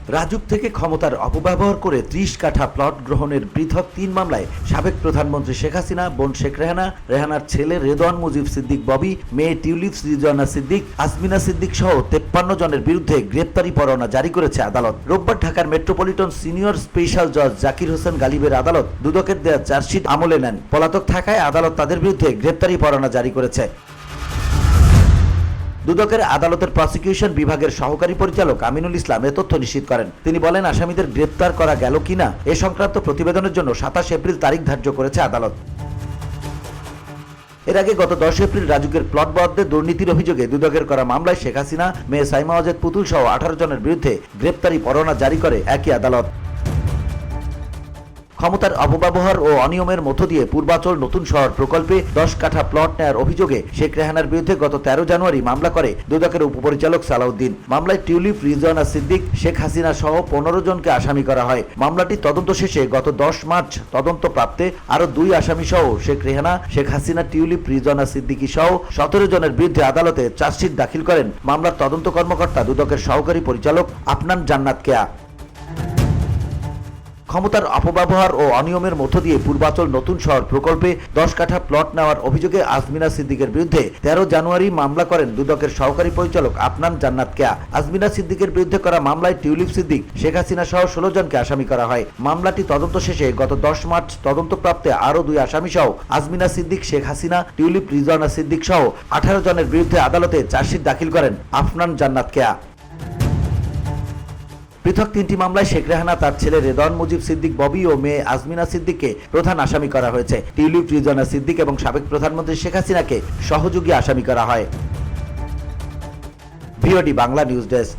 রাজুক থেকে ক্ষমতার অপব্যবহার করে ৩০ কাঠা প্লট গ্রহণের পৃথক ৩ মামলায় সাবেক প্রধানমন্ত্রী শেখ হাসিনা, বোন শেখ রেহানা, রেহানার ছেলে রেদওয়ান মুজিব সিদ্দিক ববি, মেয়ে টিউলিপ রিজওয়ানা সিদ্দিক, আসমিনা সিদ্দিক সহ ৫৩ জনের বিরুদ্ধে গ্রেপ্তারি পরোয়ানা জারি করেছে আদালত। রোববার ঢাকার মেট্রোপলিটন সিনিয়র স্পেশাল জজ জাকির হোসেন গালিবের আদালত দুদকের দেয়া চার্জশিট আমলে নেন। পলাতক থাকায় আদালত তাদের বিরুদ্ধে গ্রেপ্তারি পরোয়ানা জারি করেছে। দুদকের আদালতের প্রসিকিউশন বিভাগের সহকারী পরিচালক আমিনুল ইসলাম এ তথ্য নিশ্চিত করেন। তিনি বলেন, আসামিদের গ্রেপ্তার করা গেল কিনা এ সংক্রান্ত প্রতিবেদনের জন্য ২৭ এপ্রিল তারিখ ধার্য করেছে আদালত। এর আগে গত ১০ এপ্রিল রাজুকের প্লট বরাদ্দে দুর্নীতির অভিযোগে দুদকের করা মামলায় শেখ হাসিনা, মেয়ে সাইমা ওয়াজেদ পুতুল সহ ১৮ জনের বিরুদ্ধে গ্রেপ্তারি পরোয়ানা জারি করে একই আদালত। ক্ষমতার অপব্যবহার ও অনিয়মের মধ্য দিয়ে পূর্বাচল নতুন শহর প্রকল্পে ১০ কাঠা প্লট নেয়ার অভিযোগে শেখ রেহানার বিরুদ্ধে গত ১৩ জানুয়ারি মামলা করে দুদকের উপপরিচালক সালাউদ্দিন। মামলায় টিউলিপ রিজওয়ানা সিদ্দিক, শেখ হাসিনা সহ ১৫ জনকে আসামি করা হয়। মামলাটি তদন্ত শেষে গত ১০ মার্চ তদন্ত প্রাপ্তে আরও ২ আসামি সহ শেখ রেহানা, শেখ হাসিনা, টিউলিপ রিজওয়ানা সিদ্দিকী সহ ১৭ জনের বিরুদ্ধে আদালতে চার্জশিট দাখিল করেন মামলার তদন্ত কর্মকর্তা দুদকের সহকারী পরিচালক আফনান জান্নাত কেয়া। ক্ষমতার অপব্যবহার ও অনিয়মের মধ্য দিয়ে পূর্বাচল নতুন শহর প্রকল্পে ১০ কাঠা প্লট নেওয়ার অভিযোগে আসমিনা সিদ্দিকের বিরুদ্ধে ১৩ জানুয়ারি মামলা করেন দুদকের সহকারী পরিচালক আফনান জান্নাত কেয়া। আসমিনা সিদ্দিকের বিরুদ্ধে করা মামলায় টিউলিপ সিদ্দিক, শেখ হাসিনা সহ ১৬ জনকে আসামি করা হয়। মামলাটি তদন্ত শেষে গত ১০ মার্চ তদন্ত প্রাপ্তে আরও ২ আসামি সহ আসমিনা সিদ্দিক, শেখ হাসিনা, টিউলিপ রিজওয়ানা সিদ্দিক সহ ১৮ জনের বিরুদ্ধে আদালতে চার্জশিট দাখিল করেন আফনান জান্নাত কেয়া। পৃথক ৩টি মামলায় শেখ রেহানা, তার ছেলে রেদওয়ান মুজিব সিদ্দিক ববি ও মেয়ে আসমিনা সিদ্দিককে প্রধান আসামি করা হয়েছে। টিউলিপ রিজওয়ানা সিদ্দিক এবং সাবেক প্রধানমন্ত্রী শেখ হাসিনাকে সহযোগী আসামি করা হয়। VOD Bangla news desk.